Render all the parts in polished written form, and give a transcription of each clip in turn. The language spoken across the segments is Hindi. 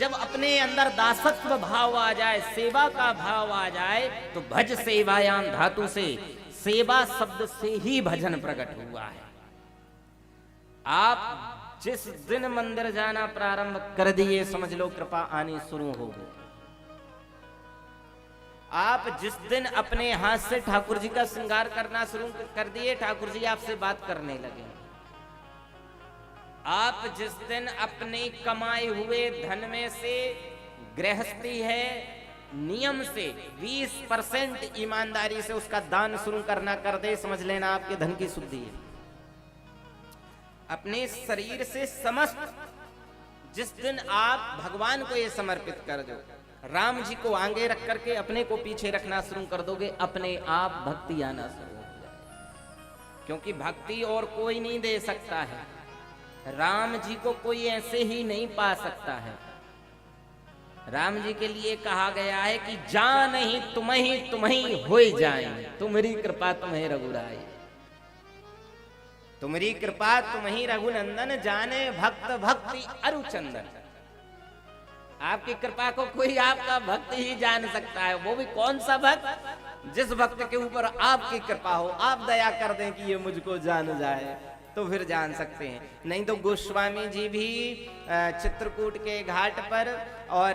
जब अपने अंदर दासत्व भाव आ जाए, सेवा का भाव आ जाए, तो भज सेवायाम धातु से, सेवा शब्द से ही भजन प्रकट हुआ है। आप जिस दिन मंदिर जाना प्रारंभ कर दिए, समझ लो कृपा आनी शुरू हो गई। आप जिस दिन अपने हाथ से ठाकुर जी का श्रृंगार करना शुरू कर दिए, ठाकुर जी आपसे बात करने लगे। आप जिस दिन अपने कमाए हुए धन में से गृहस्थी है, नियम से 20% ईमानदारी से उसका दान शुरू करना कर दे, समझ लेना आपके धन की शुद्धि है। अपने शरीर से समस्त जिस दिन आप भगवान को ये समर्पित कर दो, राम जी को आगे रख करके अपने को पीछे रखना शुरू कर दोगे, अपने आप भक्ति आना शुरू हो जाए। क्योंकि भक्ति और कोई नहीं दे सकता है, राम जी को कोई ऐसे ही नहीं पा सकता है। राम जी के लिए कहा गया है कि जान ही तुम ही हो जाए, तुम्हारी कृपा तुम्हें रघुराई, तुम्हारी कृपा तुम ही रघुनंदन, जाने भक्त भक्ति अरुचंदन। आपकी कृपा को कोई आपका भक्त ही जान सकता है, वो भी कौन सा भक्त? जिस भक्त के ऊपर आपकी कृपा हो, आप दया कर दें कि ये मुझको जान जाए, तो फिर जान सकते हैं। नहीं तो गोस्वामी जी भी चित्रकूट के घाट पर और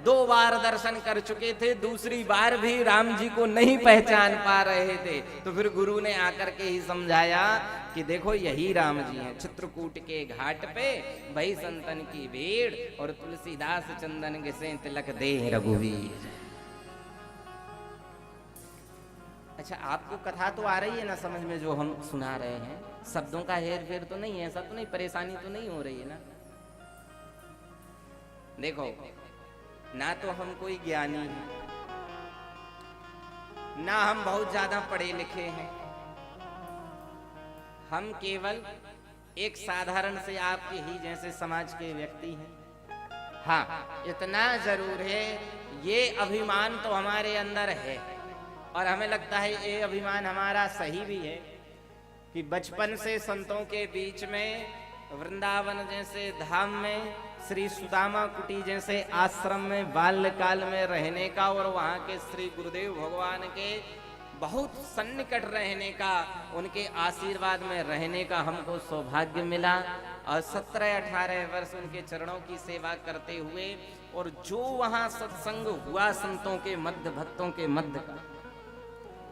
2 बार दर्शन कर चुके थे, दूसरी बार भी राम जी को नहीं पहचान पा रहे थे। तो फिर गुरु ने आकर के ही समझाया कि देखो यही राम जी हैं, चित्रकूट के घाट पे भई संतन की भीड़ और तुलसीदास चंदन घिसे तिलक दे रघुवीर। अच्छा, आपको कथा तो आ रही है ना समझ में, जो हम सुना रहे हैं? शब्दों का हेर फेर तो नहीं है, ऐसा तो नहीं, परेशानी तो नहीं हो रही है ना? देखो, ना तो हम कोई ज्ञानी हैं, ना हम बहुत ज्यादा पढ़े लिखे हैं, हम केवल एक साधारण से आपके ही जैसे समाज के व्यक्ति हैं। हाँ, इतना जरूर है, ये अभिमान तो हमारे अंदर है, और हमें लगता है ये अभिमान हमारा सही भी है कि बचपन से संतों के बीच में, वृंदावन जैसे धाम में, श्री सुदामा कुटी जैसे आश्रम में बाल्यकाल में रहने का, और वहाँ के श्री गुरुदेव भगवान के बहुत सन्निकट रहने का, उनके आशीर्वाद में रहने का हमको सौभाग्य मिला। और 17-18 वर्ष उनके चरणों की सेवा करते हुए, और जो वहाँ सत्संग हुआ संतों के मध्य, भक्तों के मध्य का,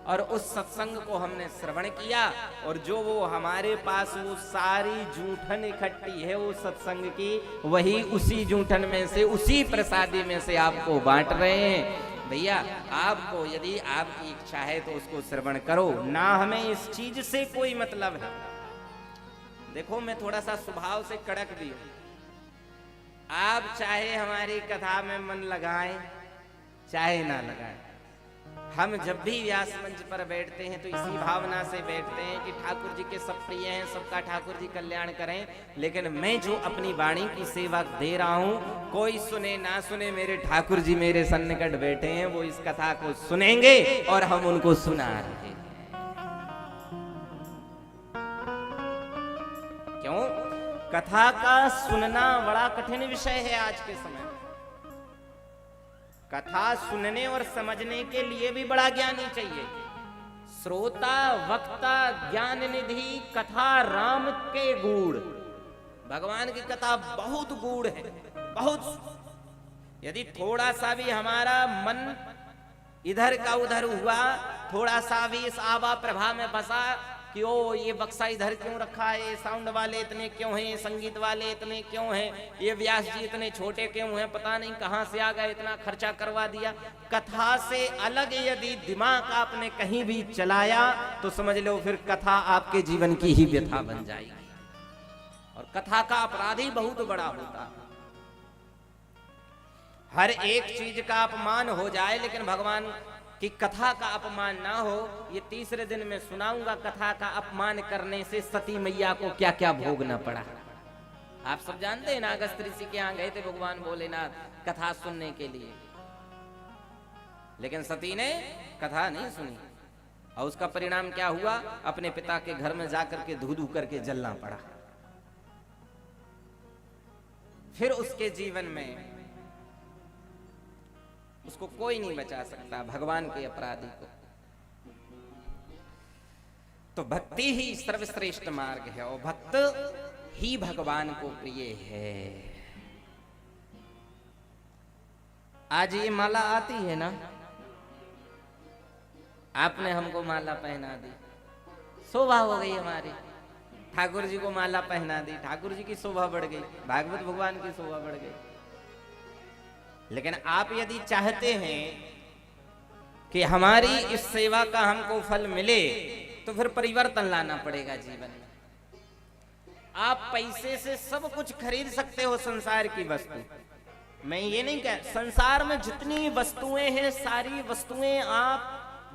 और उस सत्संग को हमने श्रवण किया, और जो वो हमारे पास वो सारी जूठन इकट्ठी है वो सत्संग की, वही उसी जूठन में से, उसी प्रसादी में से आपको बांट रहे हैं। भैया, आपको यदि आपकी इच्छा है तो उसको श्रवण करो, ना हमें इस चीज से कोई मतलब है। देखो, मैं थोड़ा सा स्वभाव से कड़क भी हूं। आप चाहे हमारी कथा में मन लगाएं चाहे ना लगाएं, हम जब भी व्यास मंच पर बैठते हैं तो इसी भावना से बैठते हैं कि ठाकुर जी के सब प्रिय हैं, सबका ठाकुर जी कल्याण करें। लेकिन मैं जो अपनी वाणी की सेवा दे रहा हूं, कोई सुने ना सुने, मेरे ठाकुर जी मेरे सन्निकट बैठे हैं, वो इस कथा को सुनेंगे और हम उनको सुना रहे हैं। क्यों? कथा का सुनना बड़ा कठिन विषय है आज के समय। कथा सुनने और समझने के लिए भी बड़ा ज्ञानी चाहिए। श्रोता वक्ता ज्ञान निधि, कथा राम के गूढ़। भगवान की कथा बहुत गूढ़ है, बहुत। यदि थोड़ा सा भी हमारा मन इधर का उधर हुआ, थोड़ा सा भी इस आवा प्रभा में फंसा कि ओ ये बक्सा इधर क्यों रखा है, साउंड वाले इतने क्यों हैं, संगीत वाले इतने क्यों हैं, ये व्यास जी इतने छोटे क्यों हैं, पता नहीं कहां से आ गए, इतना खर्चा करवा दिया। कथा से अलग यदि दिमाग आपने कहीं भी चलाया तो समझ लो फिर कथा आपके जीवन की ही व्यथा बन जाएगी। और कथा का अपराधी बहुत बड़ा होता है। हर एक चीज का अपमान हो जाए लेकिन भगवान कि कथा का अपमान ना हो। ये तीसरे दिन में सुनाऊंगा कथा का अपमान करने से सती मैया को क्या क्या भोगना पड़ा। आप सब जानते हैं ना, अगस्त ऋषि के यहाँ गए थे भगवान भोलेनाथ कथा सुनने के लिए, लेकिन सती ने कथा नहीं सुनी और उसका परिणाम क्या हुआ, अपने पिता के घर में जाकर के धू धू करके जलना पड़ा। फिर उसके जीवन में उसको कोई नहीं बचा सकता, भगवान के अपराधी को। तो भक्ति ही सर्वश्रेष्ठ मार्ग है और भक्त ही भगवान को प्रिय है। आज ये माला आती है ना, आपने हमको माला पहना दी, शोभा हो गई हमारी। ठाकुर जी को माला पहना दी, ठाकुर जी की शोभा बढ़ गई, भागवत भगवान की शोभा बढ़ गई। लेकिन आप यदि चाहते हैं कि हमारी इस सेवा का हमको फल मिले, तो फिर परिवर्तन लाना पड़ेगा जीवन में। आप पैसे से सब कुछ खरीद सकते हो, संसार की वस्तु। मैं ये नहीं कह, संसार में जितनी वस्तुएं हैं सारी वस्तुएं आप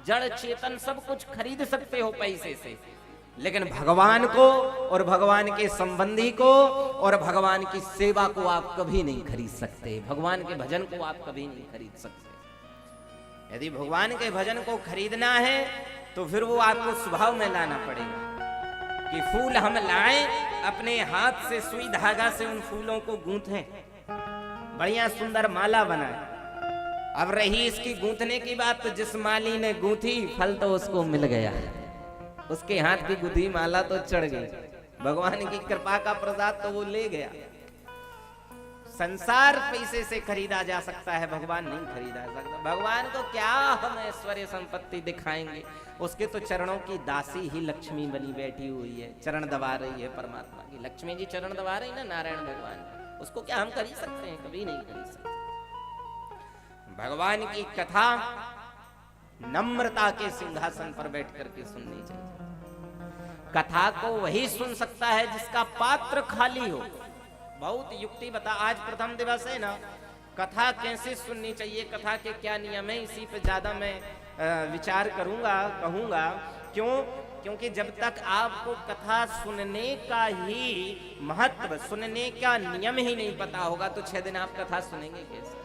जड़ चेतन सब कुछ खरीद सकते हो पैसे से, लेकिन भगवान को और भगवान के संबंधी को और भगवान की सेवा को आप कभी नहीं खरीद सकते। भगवान के भजन को आप कभी नहीं खरीद सकते। यदि भगवान के भजन को खरीदना है तो फिर वो आपको स्वभाव में लाना पड़ेगा कि फूल हम लाएं, अपने हाथ से सुई धागा से उन फूलों को गूंथें, बढ़िया सुंदर माला बनाए। अब रही इसकी गूंथने की बात, तो जिस माली ने गूंथी फल तो उसको मिल गया, उसके हाथ की गुथी माला तो चढ़ गई, भगवान की कृपा का प्रसाद तो वो ले गया। संसार पैसे से खरीदा जा सकता है, भगवान नहीं खरीदा जा सकता। भगवान को क्या हम ऐश्वर्य संपत्ति दिखाएंगे, उसके तो चरणों की दासी ही लक्ष्मी बनी बैठी हुई है, चरण दबा रही है परमात्मा की। लक्ष्मी जी चरण दबा रही ना नारायण भगवान, उसको क्या हम खरीद सकते हैं? कभी नहीं खरीद सकते। भगवान की कथा नम्रता के सिंहासन पर बैठ करके सुननी चाहिए। कथा को वही सुन सकता है जिसका पात्र खाली हो। बहुत युक्ति बता, आज प्रथम दिवस है ना, कथा कैसे सुननी चाहिए, कथा के क्या नियम है, इसी पे ज्यादा मैं विचार करूंगा, कहूंगा। क्यों? क्योंकि जब तक आपको कथा सुनने का ही महत्व, सुनने का नियम ही नहीं पता होगा, तो 6 दिन आप कथा सुनेंगे कैसे?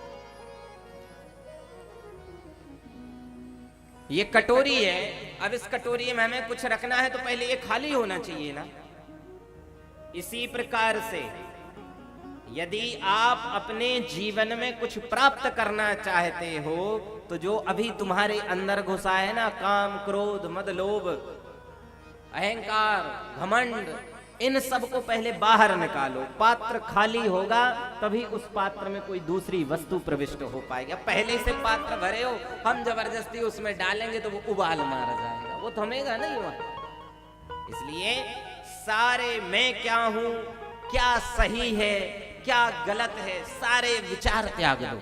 ये कटोरी है, अब इस कटोरी में हमें कुछ रखना है तो पहले ये खाली होना चाहिए ना। इसी प्रकार से यदि आप अपने जीवन में कुछ प्राप्त करना चाहते हो, तो जो अभी तुम्हारे अंदर घुसा है ना, काम, क्रोध, मद, लोभ, अहंकार, घमंड, इन सब को पहले बाहर निकालो। पात्र खाली होगा तभी उस पात्र में कोई दूसरी वस्तु प्रविष्ट हो पाएगी। पहले से पात्र भरे हो, हम जबरदस्ती उसमें डालेंगे तो वो उबाल मार जाएगा, वो थमेगा नहीं वहां। इसलिए सारे मैं क्या हूं, क्या सही है, क्या गलत है, सारे विचार त्याग दो।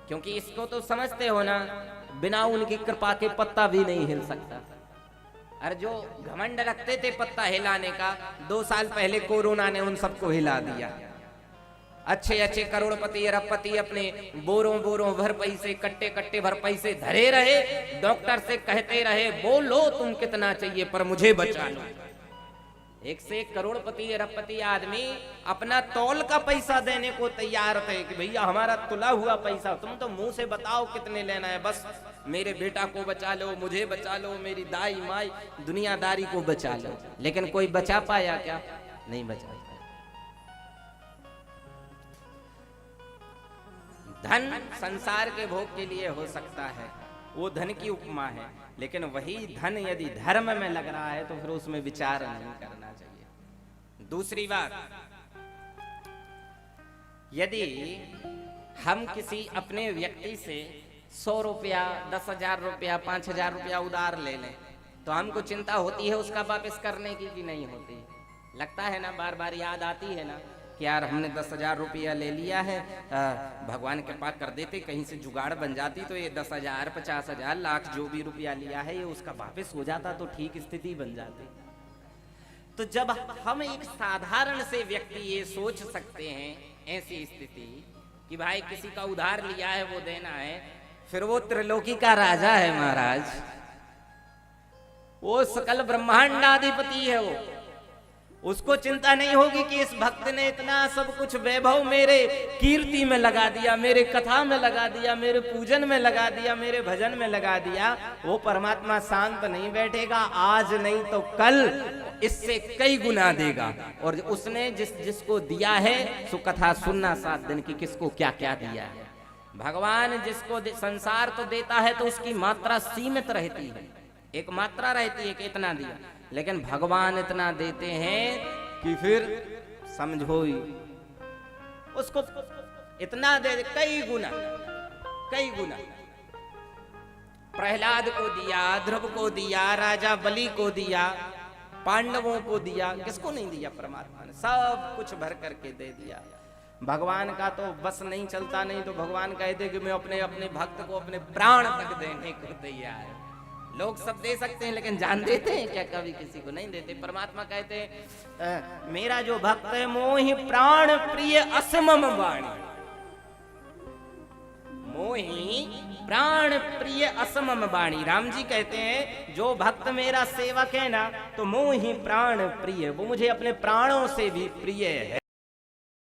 क्योंकि इसको तो समझते हो ना, बिना उनकी कृपा के पत्ता भी नहीं हिल सकता। अरे जो घमंड रखते थे पत्ता हिलाने का, 2 साल पहले कोरोना ने उन सबको हिला दिया। अच्छे अच्छे करोड़पति अरबपति अपने बोरों बोरों भर पैसे, कट्टे कट्टे भर पैसे धरे रहे, डॉक्टर से कहते रहे बोलो तुम कितना चाहिए पर मुझे बचा लो। 1 से 1 करोड़पति अरबपति आदमी अपना तौल का पैसा देने को तैयार थे कि भैया हमारा तुला हुआ पैसा, तुम तो मुंह से बताओ कितने लेना है, बस मेरे बेटा को बचा लो, मुझे बचा लो, मेरी दाई माई दुनियादारी को बचा लो। लेकिन कोई बचा पाया क्या? नहीं बचा पाया। धन संसार के भोग के लिए हो सकता है, वो धन की उपमा है, लेकिन वही धन यदि धर्म में लग रहा है तो फिर उसमें विचार नहीं करना चाहिए। दूसरी बात, यदि हम किसी अपने व्यक्ति से 100 रुपया, 10,000 रुपया, 5,000 रुपया उधार ले लें, तो हमको चिंता होती है उसका वापस करने की कि नहीं होती? लगता है ना, बार बार याद आती है ना कि यार हमने 10,000 रुपया ले लिया है, भगवान कृपा कर देते, कहीं से जुगाड़ बन जाती तो ये 10,000, 50,000, लाख जो भी रुपया लिया है ये उसका वापस हो जाता तो ठीक स्थिति बन जाती। तो जब हम एक साधारण से व्यक्ति ये सोच सकते हैं ऐसी स्थिति कि भाई किसी का उधार लिया है वो देना है, फिर वो त्रिलोकी का राजा है महाराज, वो सकल ब्रह्मांडाधिपति है, वो उसको चिंता नहीं होगी कि इस भक्त ने इतना सब कुछ वैभव मेरे कीर्ति में लगा दिया, मेरे कथा में लगा दिया, मेरे पूजन में लगा दिया, मेरे भजन में लगा दिया। वो परमात्मा शांत नहीं बैठेगा, आज नहीं तो कल इससे कई गुना देगा। और उसने जिसको दिया है सो कथा सुनना 7 दिन की, किसको क्या क्या दिया है। भगवान जिसको संसार तो देता है तो उसकी मात्रा सीमित रहती है, एक मात्रा रहती है कि इतना दिया, लेकिन भगवान इतना देते हैं कि फिर समझो ही उसको इतना दे, कई गुना कई गुना। प्रहलाद को दिया, ध्रुव को दिया, राजा बलि को दिया, पांडवों को दिया, किसको नहीं दिया? परमात्मा ने सब कुछ भर करके दे दिया। भगवान का तो बस नहीं चलता, नहीं तो भगवान कहते कि मैं अपने अपने भक्त को अपने प्राण तक देने को तैयार है। लोग सब दे सकते हैं लेकिन जान देते हैं क्या? कभी किसी को नहीं देते। परमात्मा कहते हैं मेरा जो भक्त है मोहि प्राण प्रिय असमम वाणी, मोहि प्राण प्रिय असमम वाणी। राम जी कहते हैं जो भक्त मेरा सेवक है ना, तो मोहि प्राण प्रिय, वो मुझे अपने प्राणों से भी प्रिय है।